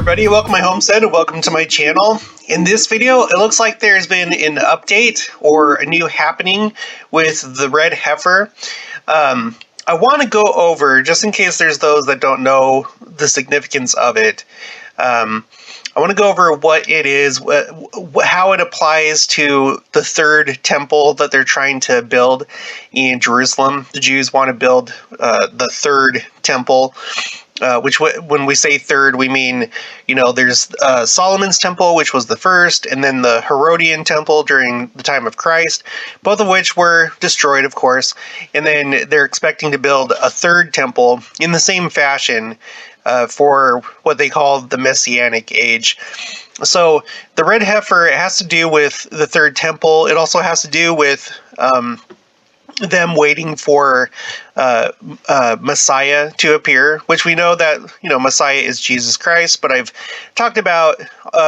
everybody, welcome to my homestead and welcome to my channel. In this video, it looks like there's been an update or a new happening with the red heifer. I want to go over, just in case there's those that don't know the significance of it, I want to go over what it is, how it applies to the third temple that they're trying to build in Jerusalem. The Jews want to build the third temple. Which, when we say third, we mean, there's Solomon's temple, which was the first, and then the Herodian temple during the time of Christ, both of which were destroyed, of course. And then they're expecting to build a third temple in the same fashion for what they call the Messianic age. So the red heifer, it has to do with the third temple. It also has to do with them waiting for Messiah to appear, which we know that, Messiah is Jesus Christ, but I've talked about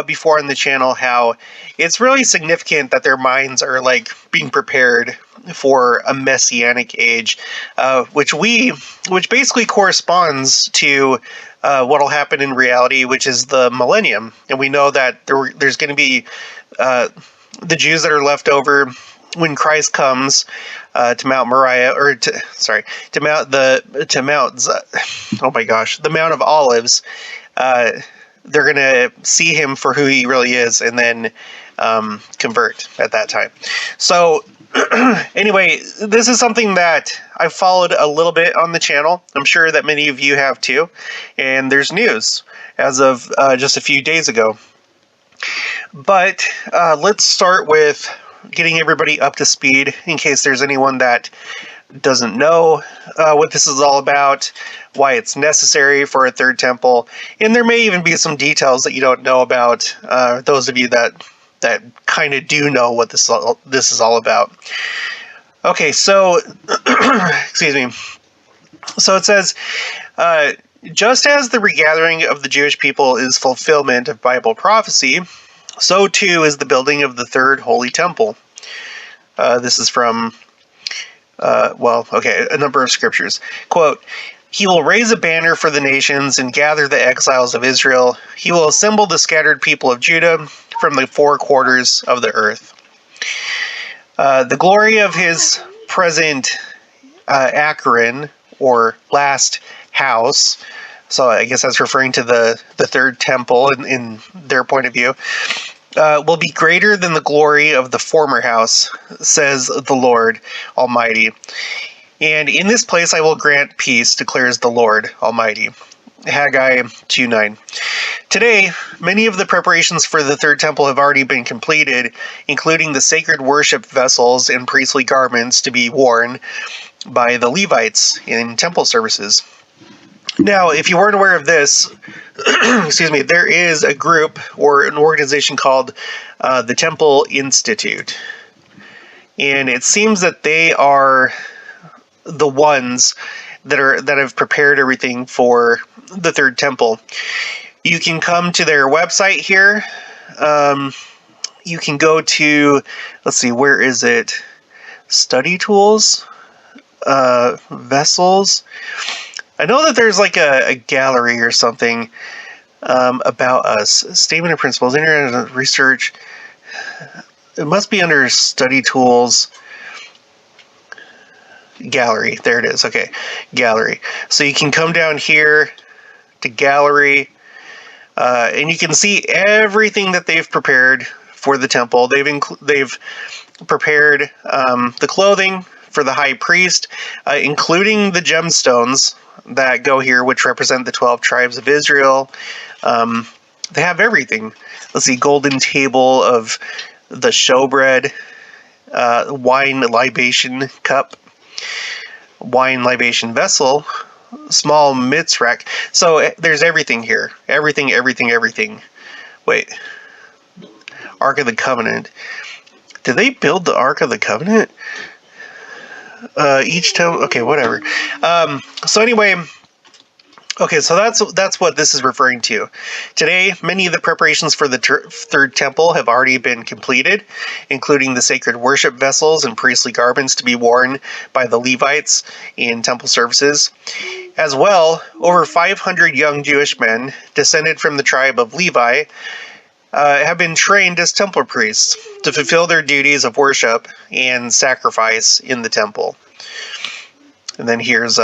before on the channel how it's really significant that their minds are being prepared for a Messianic age, which basically corresponds to what'll happen in reality, which is the millennium. And we know that there's going to be the Jews that are left over when Christ comes to Mount Moriah, or the Mount of Olives. They're going to see him for who he really is, and then convert at that time. So anyway, this is something that I've followed a little bit on the channel. I'm sure that many of you have too. And there's news as of just a few days ago. But let's start with getting everybody up to speed in case there's anyone that doesn't know what this is all about, why it's necessary for a third temple, and there may even be some details that you don't know about, those of you that kind of do know what this is all about. Okay, so, excuse me. So it says, just as the regathering of the Jewish people is fulfillment of Bible prophecy, so too is the building of the third holy temple. This is from, a number of scriptures. Quote, "He will raise a banner for the nations and gather the exiles of Israel. He will assemble the scattered people of Judah from the four quarters of the earth. The glory of his present Acheron, or last house," so I guess that's referring to the third temple in their point of view, "will be greater than the glory of the former house, says the Lord Almighty. And in this place I will grant peace, declares the Lord Almighty." Haggai 2:9. Today, many of the preparations for the third temple have already been completed, including the sacred worship vessels and priestly garments to be worn by the Levites in temple services. Now, if you weren't aware of this, excuse me, there is a group or an organization called the Temple Institute. And it seems that they are the ones that have prepared everything for the third temple. You can come to their website here. You can go to, let's see, where is it? Study tools, vessels. I know that there's a gallery or something about us. Statement of principles, internet research. It must be under study tools. Gallery. There it is. Okay. Gallery. So you can come down here to gallery, and you can see everything that they've prepared for the temple. They've prepared the clothing for the high priest, including the gemstones that go here, which represent the 12 tribes of Israel. They have everything. Let's see, golden table of the showbread, wine libation cup, wine libation vessel, small mitz rack. So there's everything here. Everything. Wait. Ark of the Covenant. Did they build the Ark of the Covenant? Each time, okay, whatever. So anyway, Okay, so that's what this is referring to. Today, many of the preparations for the third temple have already been completed, including the sacred worship vessels and priestly garments to be worn by the Levites in temple services. As well, over 500 young Jewish men, descended from the tribe of Levi, have been trained as temple priests to fulfill their duties of worship and sacrifice in the temple. And then here's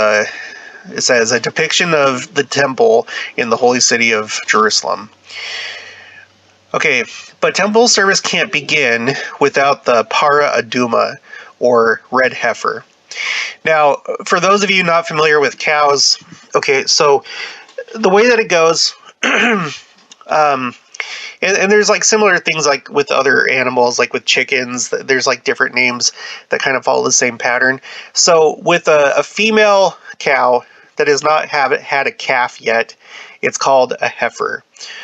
it says, a depiction of the temple in the holy city of Jerusalem. Okay, but temple service can't begin without the para aduma, or red heifer. Now, for those of you not familiar with cows, okay, so the way that it goes, and there's like similar things like with other animals, like with chickens, there's like different names that kind of follow the same pattern. So with a female cow that has not had a calf yet, it's called a heifer.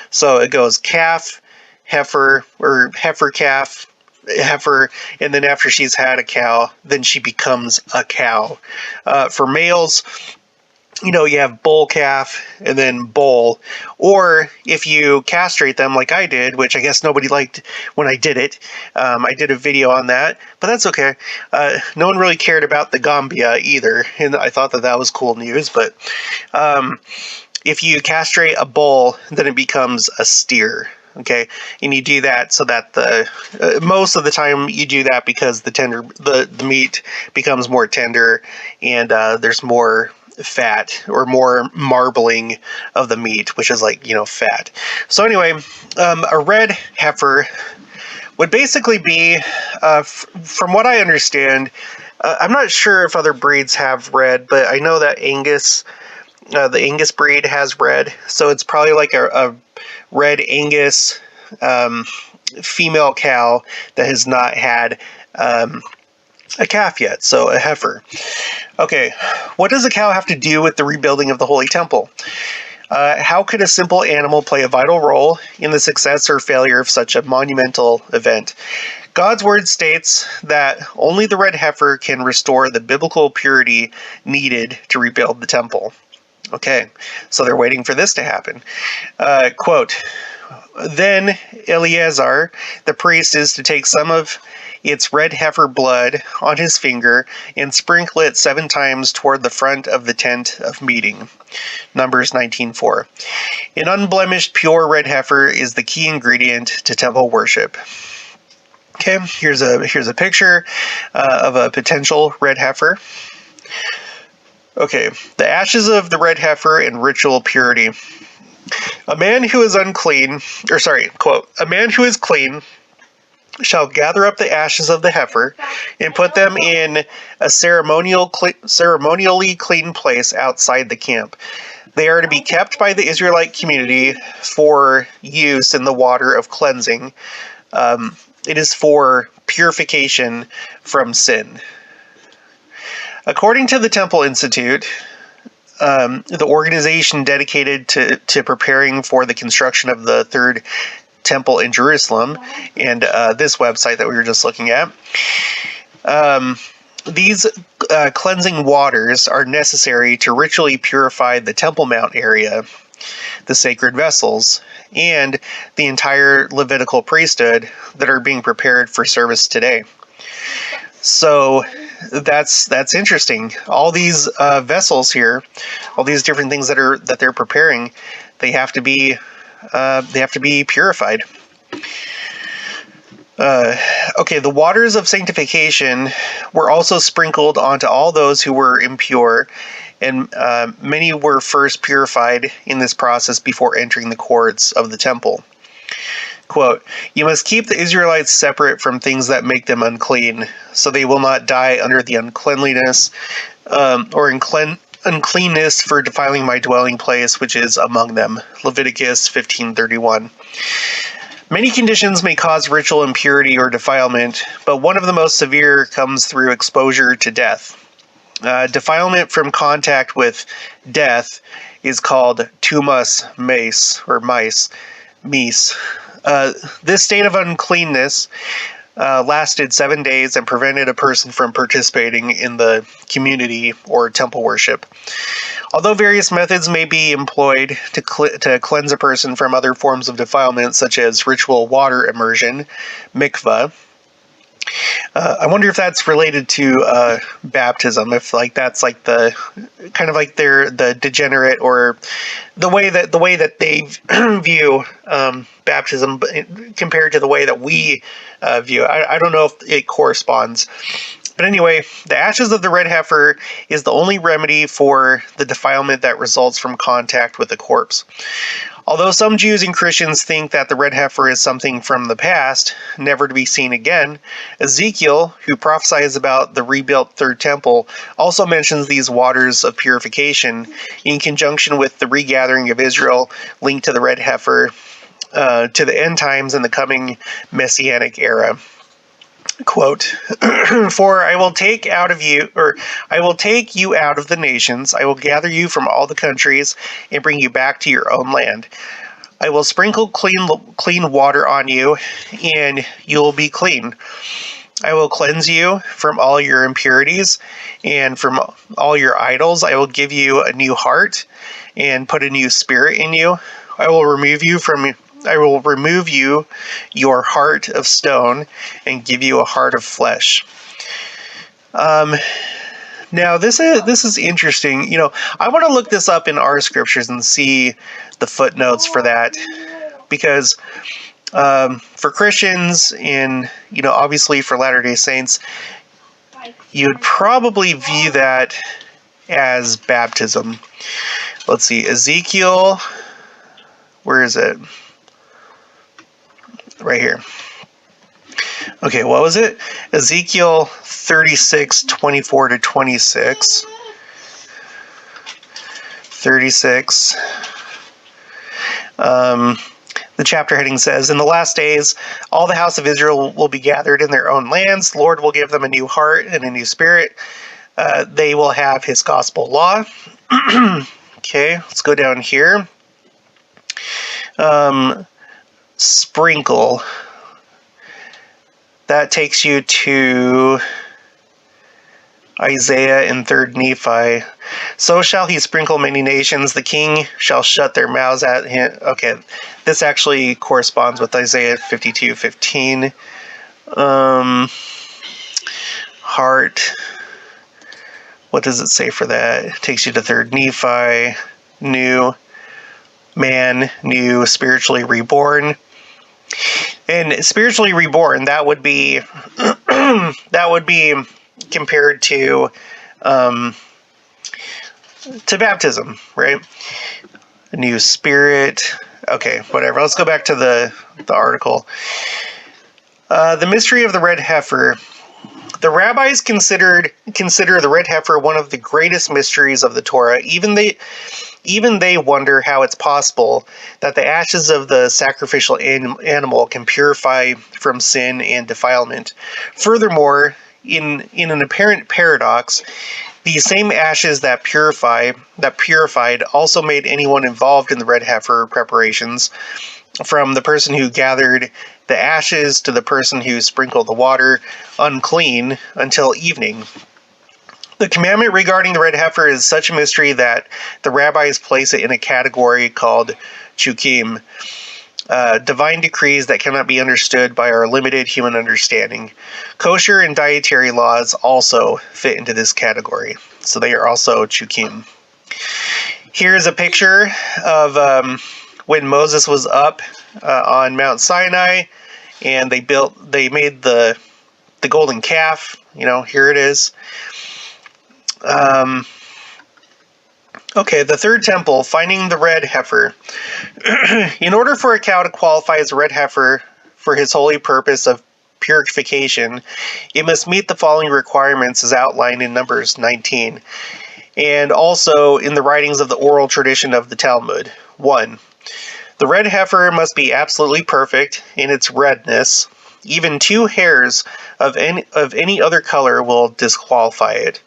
So it goes calf, heifer, or heifer, calf, heifer, and then after she's had a cow, then she becomes a cow. For males, you have bull calf and then bull. Or if you castrate them like I did, which I guess nobody liked when I did it, I did a video on that, but that's okay. No one really cared about the Gambia either, and I thought that was cool news. But if you castrate a bull, then it becomes a steer. Okay, and you do that so that most of the time you do that because the meat becomes more tender, and there's more fat or more marbling of the meat, which is like fat. So anyway, a red heifer would basically be, from what I understand, I'm not sure if other breeds have red, but I know that the Angus breed has red, so it's probably like a red Angus female cow that has not had a calf yet, so a heifer. Okay, what does a cow have to do with the rebuilding of the Holy Temple? How could a simple animal play a vital role in the success or failure of such a monumental event? God's word states that only the red heifer can restore the biblical purity needed to rebuild the temple. Okay, so they're waiting for this to happen. Quote, then Eleazar, the priest, is to take some of its red heifer blood on his finger and sprinkle it 7 times toward the front of the tent of meeting. Numbers 19:4. An unblemished, pure red heifer is the key ingredient to temple worship. Okay, here's a picture of a potential red heifer. Okay, the ashes of the red heifer and ritual purity. A man who is quote, a man who is clean shall gather up the ashes of the heifer and put them in a ceremonially clean place outside the camp. They are to be kept by the Israelite community for use in the water of cleansing. It is for purification from sin. According to the Temple Institute, the organization dedicated to preparing for the construction of the third temple in Jerusalem, and this website that we were just looking at, these cleansing waters are necessary to ritually purify the Temple Mount area, the sacred vessels, and the entire Levitical priesthood that are being prepared for service today. So that's interesting. All these vessels here, all these different things that they're preparing, they have to be purified. Okay, the waters of sanctification were also sprinkled onto all those who were impure, and many were first purified in this process before entering the courts of the temple. Quote, you must keep the Israelites separate from things that make them unclean, so they will not die under the uncleanliness or uncleanness for defiling my dwelling place, which is among them. Leviticus 15:31. Many conditions may cause ritual impurity or defilement, but one of the most severe comes through exposure to death. Defilement from contact with death is called tumas meis, or meis. This state of uncleanness lasted 7 days and prevented a person from participating in the community or temple worship. Although various methods may be employed to cleanse a person from other forms of defilement, such as ritual water immersion, mikvah, I wonder if that's related to baptism. If that's the kind of like the degenerate, or the way that they view baptism compared to the way that we view it. I don't know if it corresponds. But anyway, the ashes of the red heifer is the only remedy for the defilement that results from contact with a corpse. Although some Jews and Christians think that the red heifer is something from the past, never to be seen again, Ezekiel, who prophesies about the rebuilt Third Temple, also mentions these waters of purification in conjunction with the regathering of Israel linked to the red heifer, to the end times and the coming Messianic era. Quote, "For I will take you out of the nations, I will gather you from all the countries, and bring you back to your own land. I will sprinkle clean water on you, and you will be clean. I will cleanse you from all your impurities, and from all your idols. I will give you a new heart, and put a new spirit in you. I will remove you your heart of stone, and give you a heart of flesh." Now this is interesting. I want to look this up in our scriptures and see the footnotes for that, because for Christians and obviously for Latter-day Saints, you would probably view that as baptism. Let's see, Ezekiel, where is it? Right here. Okay, what was it? Ezekiel 36:24-26. 36. The chapter heading says, "In the last days, all the house of Israel will be gathered in their own lands. The Lord will give them a new heart and a new spirit. They will have his gospel law." Okay, let's go down here. Sprinkle. That takes you to Isaiah and 3rd Nephi. "So shall he sprinkle many nations. The king shall shut their mouths at him." Okay, this actually corresponds with Isaiah 52:15. Heart. What does it say for that? It takes you to 3rd Nephi. New man, new, spiritually reborn. And spiritually reborn, that would be compared to baptism, right? A new spirit. Okay, whatever. Let's go back to the article. The mystery of the red heifer. The rabbis consider the red heifer one of the greatest mysteries of the Torah. Even they wonder how it's possible that the ashes of the sacrificial animal can purify from sin and defilement. Furthermore, in an apparent paradox, these same ashes that purified also made anyone involved in the red heifer preparations, from the person who gathered the ashes to the person who sprinkled the water, unclean until evening. The commandment regarding the red heifer is such a mystery that the rabbis place it in a category called chukim, divine decrees that cannot be understood by our limited human understanding. Kosher and dietary laws also fit into this category, so they are also chukim. Here's a picture of when Moses was up on Mount Sinai, and they made the golden calf. Here it is. Okay, the third temple, finding the red heifer. In order for a cow to qualify as a red heifer for his holy purpose of purification, it must meet the following requirements as outlined in Numbers 19, and also in the writings of the oral tradition of the Talmud. 1. The red heifer must be absolutely perfect in its redness. Even 2 hairs of any other color will disqualify it.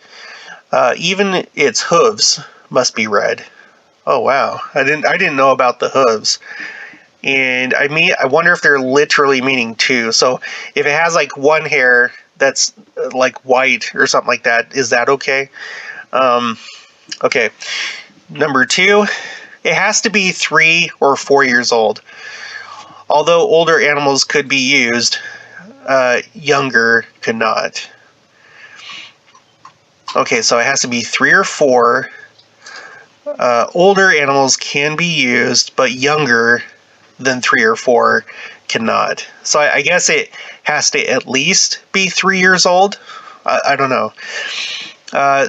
Even its hooves must be red. Oh wow, I didn't know about the hooves. And I wonder if they're literally meaning two. So if it has like one hair that's like white or something like that, is that okay? Okay. Number 2, it has to be 3 or 4 years old. Although older animals could be used, younger could not. Okay, so it has to be 3 or 4. Older animals can be used, but younger than 3 or 4 cannot. So I guess it has to at least be 3 years old. I don't know.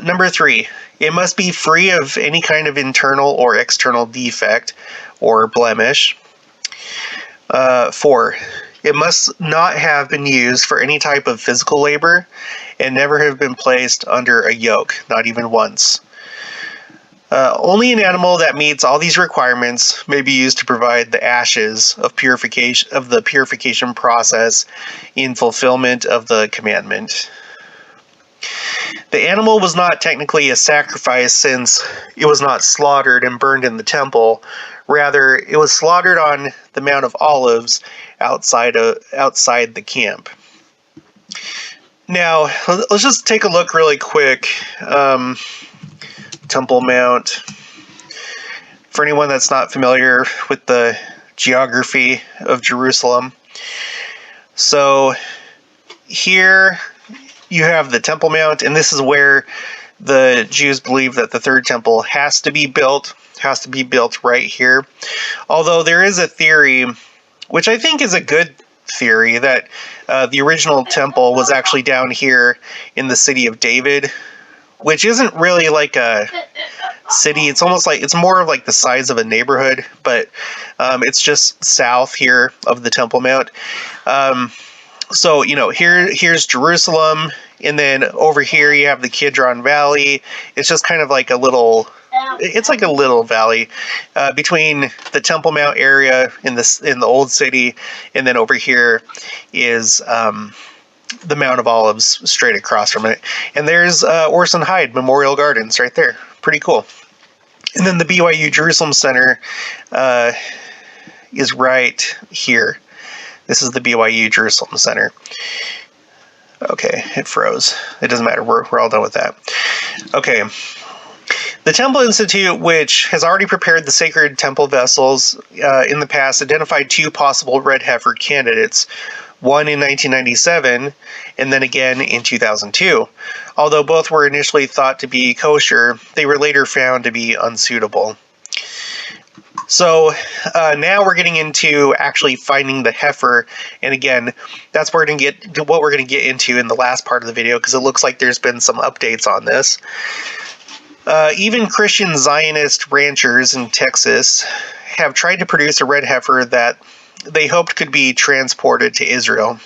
Number 3, it must be free of any kind of internal or external defect or blemish. 4, it must not have been used for any type of physical labor and never have been placed under a yoke, not even once. Only an animal that meets all these requirements may be used to provide the ashes of the purification process in fulfillment of the commandment. The animal was not technically a sacrifice since it was not slaughtered and burned in the temple. Rather, it was slaughtered on the Mount of Olives outside the camp. Now, let's just take a look really quick. Temple Mount. For anyone that's not familiar with the geography of Jerusalem. So here you have the Temple Mount, and this is where the Jews believe that the third temple has to be built right here. Although there is a theory, which I think is a good theory, that the original temple was actually down here in the city of David, which isn't really like a city. It's almost like, it's more of like the size of a neighborhood, but it's just south here of the Temple Mount. So, here's Jerusalem, and then over here you have the Kidron Valley. It's just kind of like a little valley between the Temple Mount area in the old city, and then over here is the Mount of Olives straight across from it. And there's Orson Hyde Memorial Gardens right there. Pretty cool. And then the BYU Jerusalem Center is right here. This is the BYU Jerusalem Center. Okay, it froze. It doesn't matter. We're all done with that. Okay. The Temple Institute, which has already prepared the sacred temple vessels in the past, identified 2 possible red heifer candidates. One in 1997, and then again in 2002. Although both were initially thought to be kosher, they were later found to be unsuitable. So now we're getting into actually finding the heifer, and again, that's what we're going to get into in the last part of the video, because it looks like there's been some updates on this. Even Christian Zionist ranchers in Texas have tried to produce a red heifer that they hoped could be transported to Israel.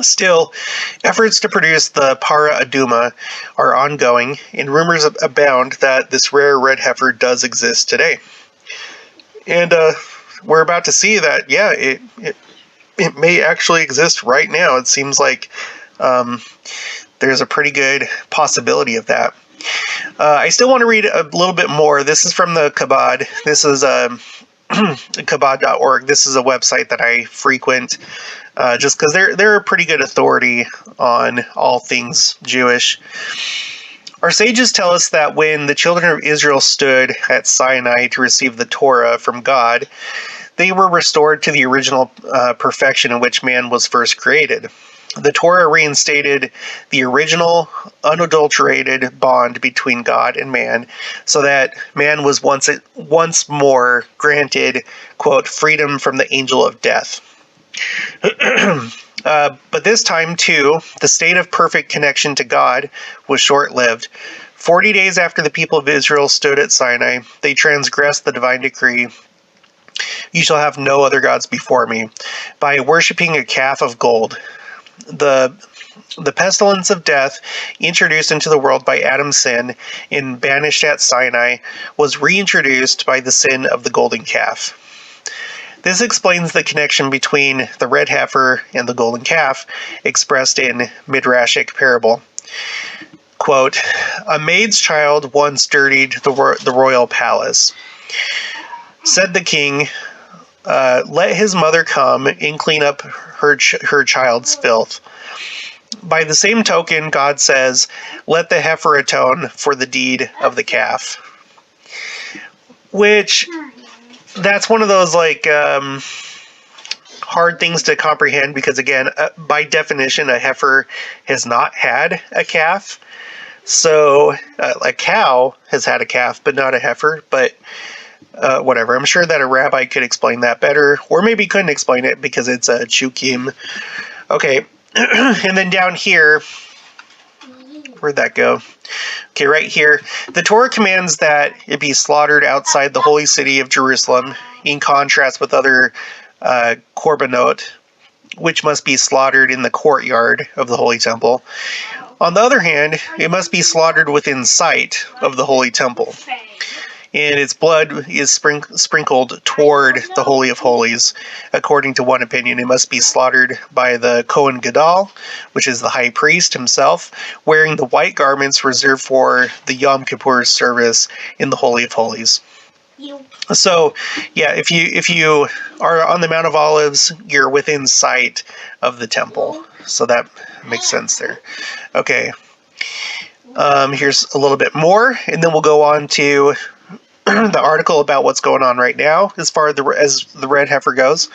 Still, efforts to produce the para aduma are ongoing, and rumors abound that this rare red heifer does exist today. And we're about to see that, yeah, it may actually exist right now. It seems like there's a pretty good possibility of that. I still want to read a little bit more. This is from the Chabad. This is Chabad.org. This is a website that I frequent just because they're a pretty good authority on all things Jewish. Our sages tell us that when the children of Israel stood at Sinai to receive the Torah from God, they were restored to the original perfection in which man was first created. The Torah reinstated the original, unadulterated bond between God and man, so that man was once more granted, quote, freedom from the angel of death. But this time, too, the state of perfect connection to God was short-lived. 40 days after the people of Israel stood at Sinai, they transgressed the divine decree, "You shall have no other gods before me," by worshipping a calf of gold. The pestilence of death, introduced into the world by Adam's sin and banished at Sinai, was reintroduced by the sin of the golden calf. This explains the connection between the red heifer and the golden calf, expressed in Midrashic parable. Quote, "A maid's child once dirtied the royal palace. Said the king, let his mother come and clean up her child's filth. By the same token, God says, let the heifer atone for the deed of the calf. Which, that's one of those, hard things to comprehend, because again, by definition, a heifer has not had a calf. So a cow has had a calf, but not a heifer. But whatever. I'm sure that a rabbi could explain that better, or maybe couldn't explain it because it's a chukim. Okay, and then down here, where'd that go? Okay, right here, the Torah commands that it be slaughtered outside the holy city of Jerusalem, in contrast with other korbanot, which must be slaughtered in the courtyard of the holy temple. On the other hand, it must be slaughtered within sight of the holy temple, and its blood is sprinkled toward the Holy of Holies. According to one opinion, it must be slaughtered by the Kohen Gadol, which is the high priest himself, wearing the white garments reserved for the Yom Kippur service in the Holy of Holies. So, yeah, if you are on the Mount of Olives, you're within sight of the temple. So that makes sense there. Okay. Here's a little bit more, and then we'll go on to the article about what's going on right now as far as the red heifer goes.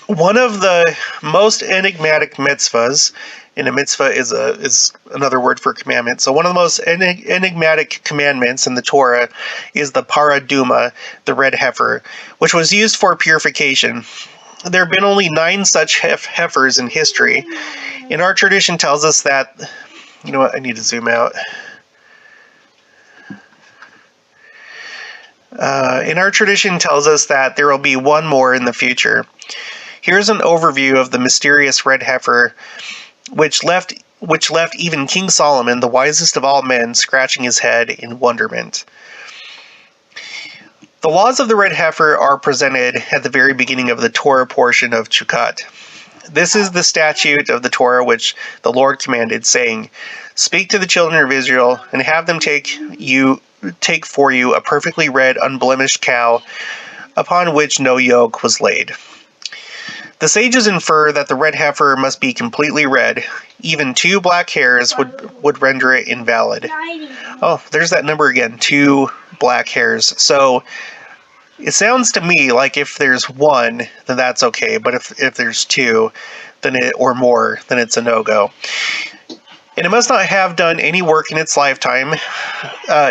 One of the most enigmatic mitzvahs, and a mitzvah is another word for commandment. So one of the most enigmatic commandments in the Torah is the paraduma, the red heifer, which was used for purification. There have been only 9 such heifers in history, and our tradition tells us that, you know what, I need to zoom out. And our tradition tells us that there will be one more in the future. Here's an overview of the mysterious red heifer, which left even King Solomon, the wisest of all men, scratching his head in wonderment. The laws of the red heifer are presented at the very beginning of the Torah portion of Chukat. This is the statute of the Torah which the Lord commanded, saying, "Speak to the children of Israel, and have them take for you a perfectly red, unblemished cow, upon which no yoke was laid." The sages infer that the red heifer must be completely red. Even 2 black hairs would render it invalid. Oh, there's that number again, 2 black hairs. So it sounds to me like if there's 1, then that's okay. But if there's 2, or more, then it's a no-go. And it must not have done any work in its lifetime.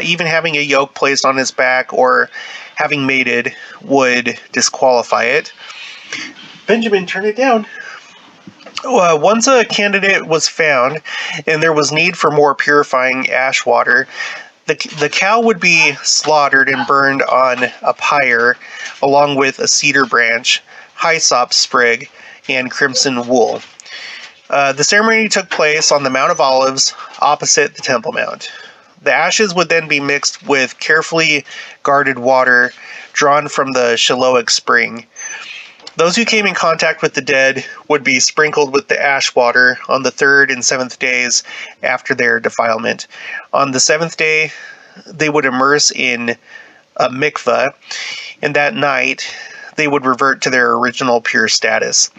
Even having a yoke placed on its back or having mated would disqualify it. Benjamin, turn it down. Once a candidate was found and there was need for more purifying ash water, the cow would be slaughtered and burned on a pyre along with a cedar branch, hyssop sprig, and crimson wool. The ceremony took place on the Mount of Olives opposite the Temple Mount. The ashes would then be mixed with carefully guarded water drawn from the Shiloah spring. Those who came in contact with the dead would be sprinkled with the ash water on the 3rd and 7th days after their defilement. On the 7th day, they would immerse in a mikveh, and that night they would revert to their original pure status.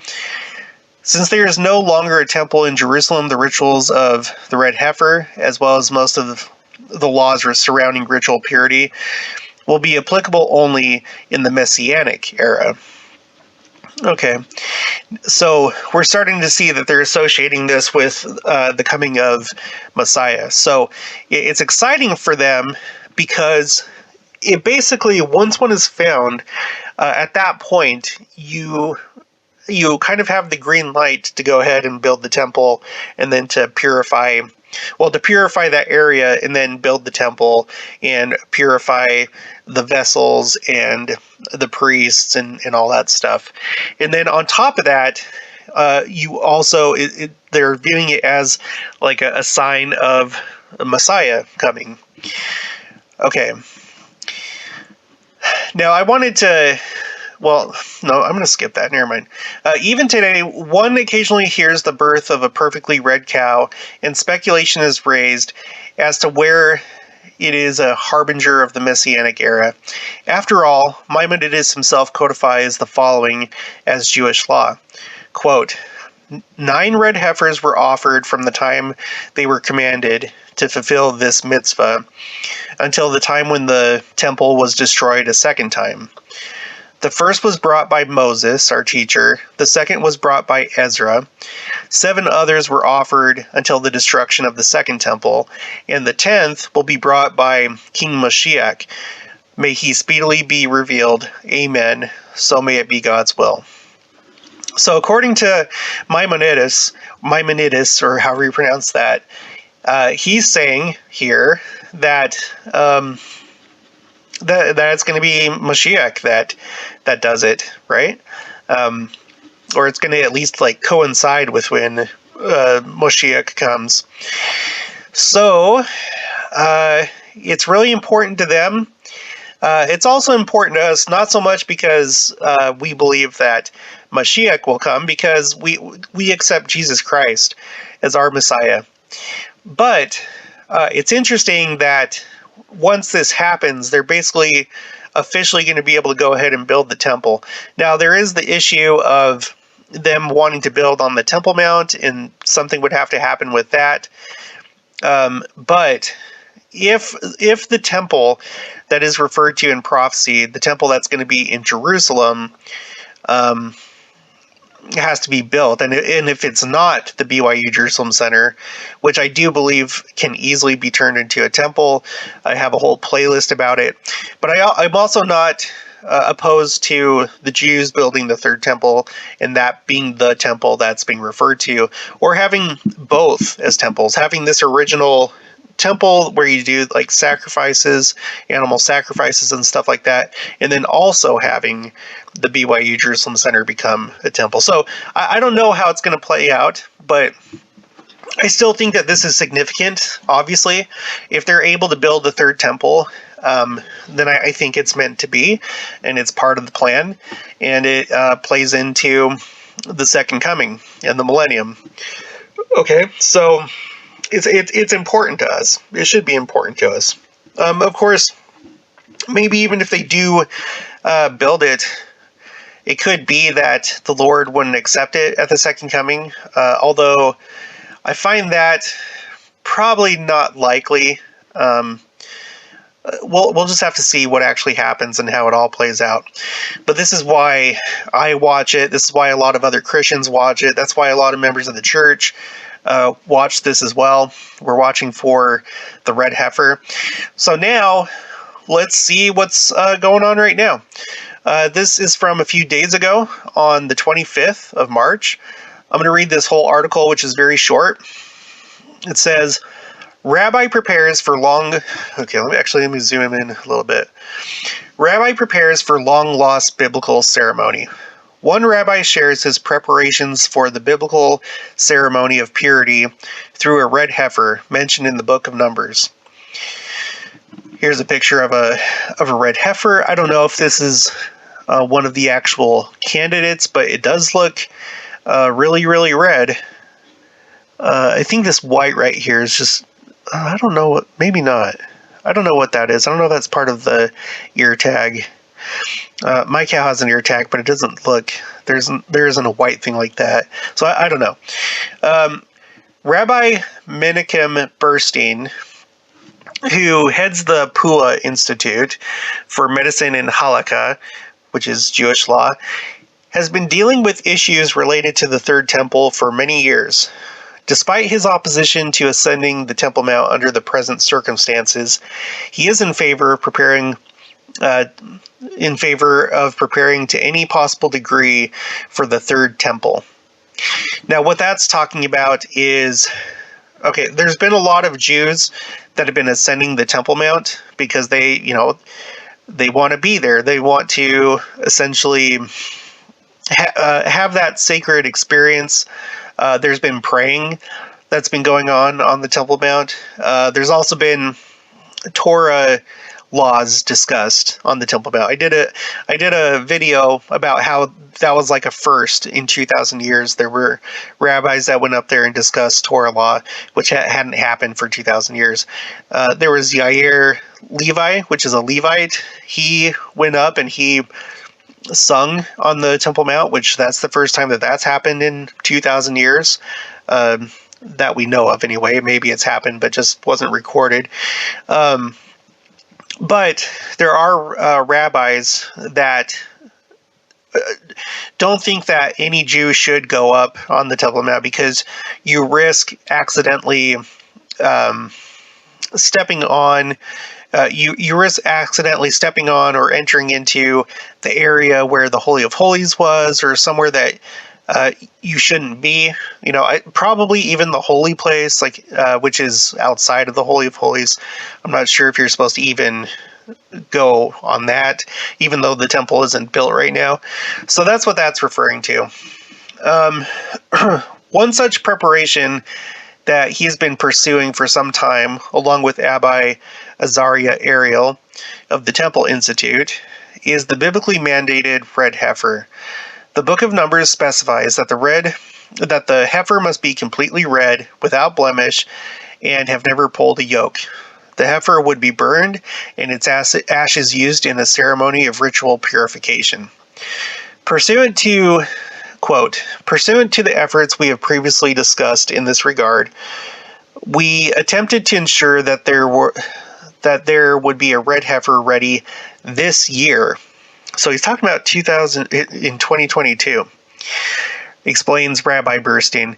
Since there is no longer a temple in Jerusalem, the rituals of the red heifer, as well as most of the laws surrounding ritual purity, will be applicable only in the Messianic era. Okay, so we're starting to see that they're associating this with the coming of Messiah. So it's exciting for them because it basically, once one is found, at that point, you kind of have the green light to go ahead and build the temple and then to purify that area and then build the temple and purify the vessels and the priests and all that stuff. And then on top of that, you also, they're viewing it as like a sign of a Messiah coming. Okay. Now I wanted to, well, no, I'm going to skip that. Never mind. Even today, one occasionally hears the birth of a perfectly red cow, and speculation is raised as to where it is a harbinger of the Messianic era. After all, Maimonides himself codifies the following as Jewish law. Quote, 9 red heifers were offered from the time they were commanded to fulfill this mitzvah until the time when the temple was destroyed a second time. The first was brought by Moses, our teacher. The second was brought by Ezra. 7 others were offered until the destruction of the second temple, and the 10th will be brought by King Mashiach. May he speedily be revealed. Amen. So may it be God's will. So according to Maimonides, or however you pronounce that, he's saying here that that it's going to be Mashiach that does it, right? Or it's going to at least like coincide with when Mashiach comes. So it's really important to them. It's also important to us, not so much because we believe that Mashiach will come, because we accept Jesus Christ as our Messiah. But it's interesting that once this happens, they're basically officially going to be able to go ahead and build the temple. Now, there is the issue of them wanting to build on the Temple Mount, and something would have to happen with that. But if the temple that is referred to in prophecy, the temple that's going to be in Jerusalem, has to be built, and if it's not the BYU Jerusalem Center, which I do believe can easily be turned into a temple, I have a whole playlist about it. But I'm also not opposed to the Jews building the third temple, and that being the temple that's being referred to, or having both as temples, having this original temple where you do like sacrifices, animal sacrifices and stuff like that, and then also having the BYU Jerusalem Center become a temple. So I don't know how it's going to play out, but I still think that this is significant. Obviously, if they're able to build the third temple, then I think it's meant to be, and it's part of the plan, and it plays into the second coming and the millennium. Okay, so it's important to us. It should be important to us. Of course, maybe even if they do build it, it could be that the Lord wouldn't accept it at the second coming, although I find that probably not likely. We'll just have to see what actually happens and how it all plays out. But this is why I watch it. This is why a lot of other Christians watch it. That's why a lot of members of the church watch this as well. We're watching for the red heifer. So now, let's see what's going on right now. This is from a few days ago, on the 25th of March. I'm going to read this whole article, which is very short. It says, Rabbi prepares for long... Okay, let me zoom in a little bit. Rabbi prepares for long-lost biblical ceremony. One rabbi shares his preparations for the biblical ceremony of purity through a red heifer mentioned in the book of Numbers. Here's a picture of a red heifer. I don't know if this is one of the actual candidates, but it does look really, really red. I think this white right here is just... I don't know what... Maybe not. I don't know what that is. I don't know if that's part of the ear tag. My cow has an ear tag, but it doesn't look... There isn't a white thing like that. So I don't know. Rabbi Menachem Burstein, who heads the Pula Institute for Medicine and Halakha, which is Jewish law, has been dealing with issues related to the Third Temple for many years. Despite his opposition to ascending the Temple Mount under the present circumstances, he is in favor of preparing to any possible degree for the Third Temple. Now, what that's talking about is, okay, there's been a lot of Jews that have been ascending the Temple Mount because they want to be there. They want to essentially have that sacred experience. There's been praying that's been going on the Temple Mount. There's also been Torah laws discussed on the Temple Mount. I did a video about how that was like a first in 2,000 years. There were rabbis that went up there and discussed Torah law, which hadn't happened for 2,000 years. There was Yair Levi, which is a Levite. He went up and he sung on the Temple Mount, which that's the first time that that's happened in 2,000 years. That we know of anyway. Maybe it's happened, but just wasn't recorded. But there are rabbis that don't think that any Jew should go up on the Temple Mount because you risk accidentally stepping on. You risk accidentally stepping on or entering into the area where the Holy of Holies was, or somewhere that you shouldn't be. Probably even the holy place, like which is outside of the Holy of Holies. I'm not sure if you're supposed to even go on that, even though the temple isn't built right now. So that's what that's referring to. One such preparation that he's been pursuing for some time, along with Rabbi Azariah Ariel of the Temple Institute, is the biblically mandated red heifer. The Book of Numbers specifies that the heifer must be completely red, without blemish, and have never pulled a yoke. The heifer would be burned, and its ashes used in a ceremony of ritual purification. Pursuant to the efforts we have previously discussed in this regard, we attempted to ensure that there would be a red heifer ready this year. So he's talking about 2022, explains Rabbi Burstein.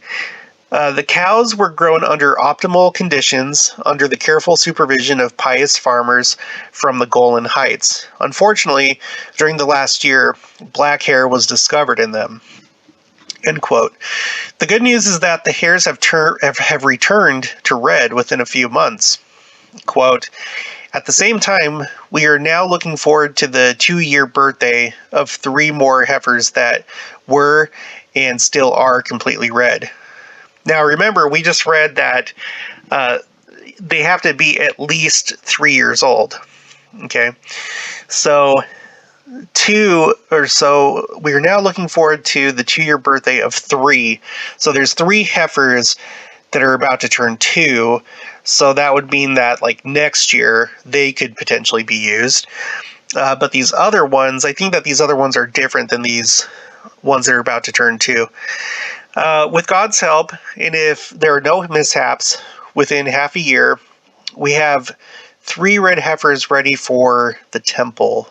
The cows were grown under optimal conditions under the careful supervision of pious farmers from the Golan Heights. Unfortunately, during the last year, black hair was discovered in them. End quote. The good news is that the hairs have returned to red within a few months. Quote, at the same time, we are now looking forward to the 2-year birthday of 3 more heifers that were and still are completely red. Now, remember, we just read that they have to be at least 3 years old. Okay, so we are now looking forward to the 2-year birthday of 3. So there's 3 heifers that are about to turn 2. So that would mean that like next year they could potentially be used. But these other ones, I think that these other ones are different than these ones that are about to turn 2. With God's help, and if there are no mishaps within half a year, we have 3 red heifers ready for the temple.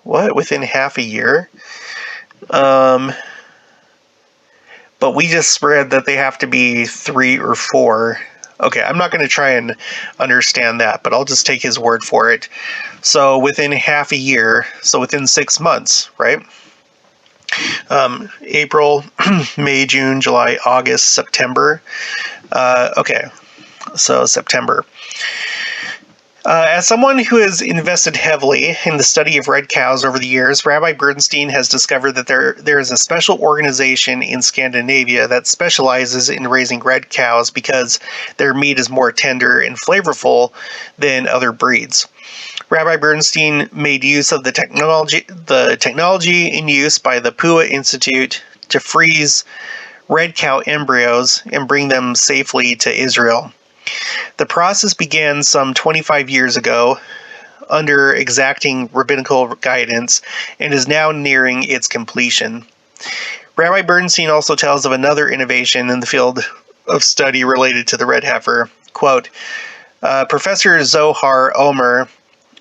What? Within half a year? But we just read that they have to be 3 or 4. Okay, I'm not going to try and understand that, but I'll just take his word for it. So within half a year, so within 6 months, right? April, May, June, July, August, September. Okay, so September. As someone who has invested heavily in the study of red cows over the years, Rabbi Bernstein has discovered that there is a special organization in Scandinavia that specializes in raising red cows because their meat is more tender and flavorful than other breeds. Rabbi Bernstein made use of the technology in use by the Pua Institute to freeze red cow embryos and bring them safely to Israel. The process began some 25 years ago under exacting rabbinical guidance and is now nearing its completion. Rabbi Bernstein also tells of another innovation in the field of study related to the red heifer. Quote, Professor Zohar Omer,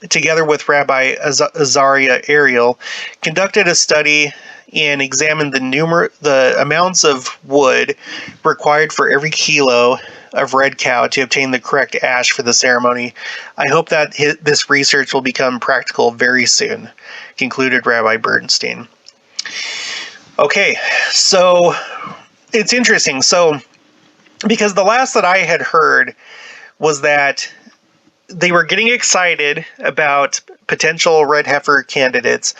together with Rabbi Azariah Ariel, conducted a study and examined the amounts of wood required for every kilo of red cow to obtain the correct ash for the ceremony. I hope that this research will become practical very soon, concluded Rabbi Bernstein. Okay, so it's interesting. So, because the last that I had heard was that they were getting excited about potential red heifer candidates,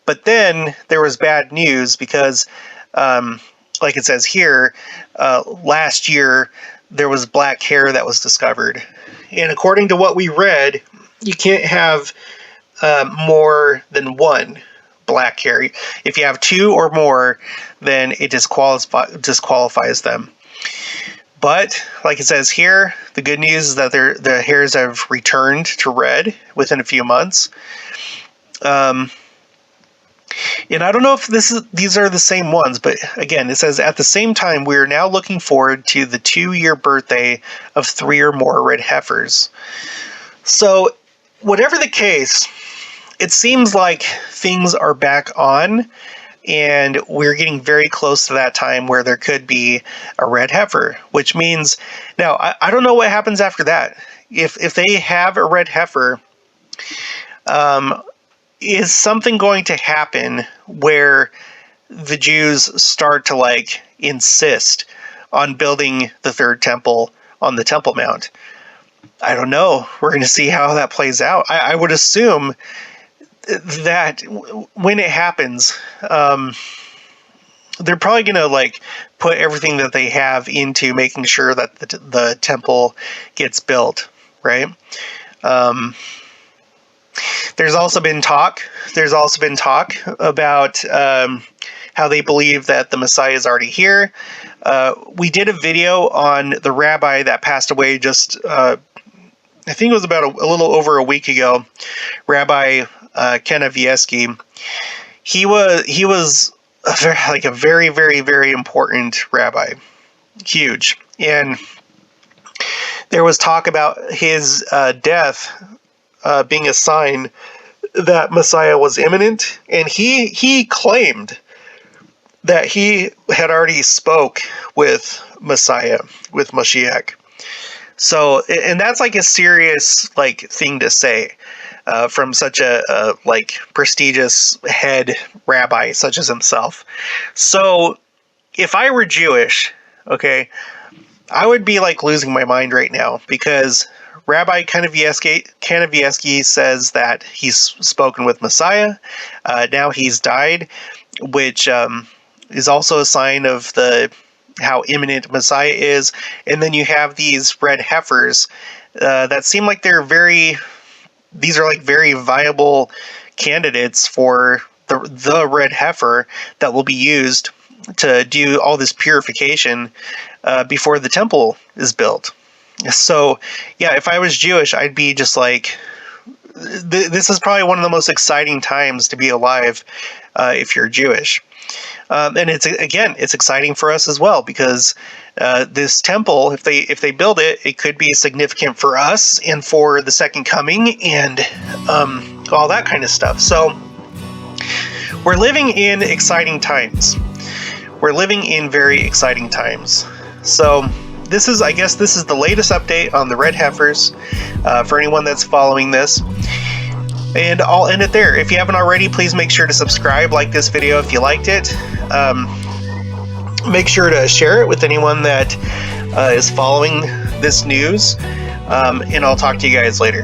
but then there was bad news because, like it says here, last year there was black hair that was discovered. And according to what we read, you can't have more than one black hair. If you have two or more, then it disqualifies them. But like it says here, the good news is that the hairs have returned to red within a few months. And I don't know if these are the same ones, but again, it says, at the same time, we are now looking forward to the 2-year birthday of 3 or more red heifers. So whatever the case, it seems like things are back on, and we're getting very close to that time where there could be a red heifer, which means, now, I don't know what happens after that. If they have a red heifer, is something going to happen where the Jews start to like insist on building the third temple on the Temple Mount? I don't know. We're going to see how that plays out. I would assume that when it happens, they're probably going to like put everything that they have into making sure that the temple gets built, right? There's also been talk about how they believe that the Messiah is already here. We did a video on the rabbi that passed away just, I think it was about a little over a week ago, Rabbi Kenavieski. He was a very, very, very important rabbi, huge, and there was talk about his death being a sign that Messiah was imminent, and he claimed that he had already spoke with Messiah, with Mashiach. So, and that's like a serious like thing to say from such a like prestigious head rabbi such as himself. So, if I were Jewish, okay, I would be like losing my mind right now, because Rabbi Kenavieski says that he's spoken with Messiah. Now he's died, which is also a sign of how imminent Messiah is. And then you have these red heifers that seem like these are like very viable candidates for the red heifer that will be used to do all this purification before the temple is built. So, yeah, if I was Jewish, I'd be just like, this is probably one of the most exciting times to be alive if you're Jewish. And it's exciting for us as well, because this temple, if they build it, it could be significant for us and for the second coming and all that kind of stuff. So we're living in exciting times. We're living in very exciting times. So I guess this is the latest update on the red heifers for anyone that's following this. And I'll end it there. If you haven't already, please make sure to subscribe, like this video if you liked it. Make sure to share it with anyone that is following this news. And I'll talk to you guys later.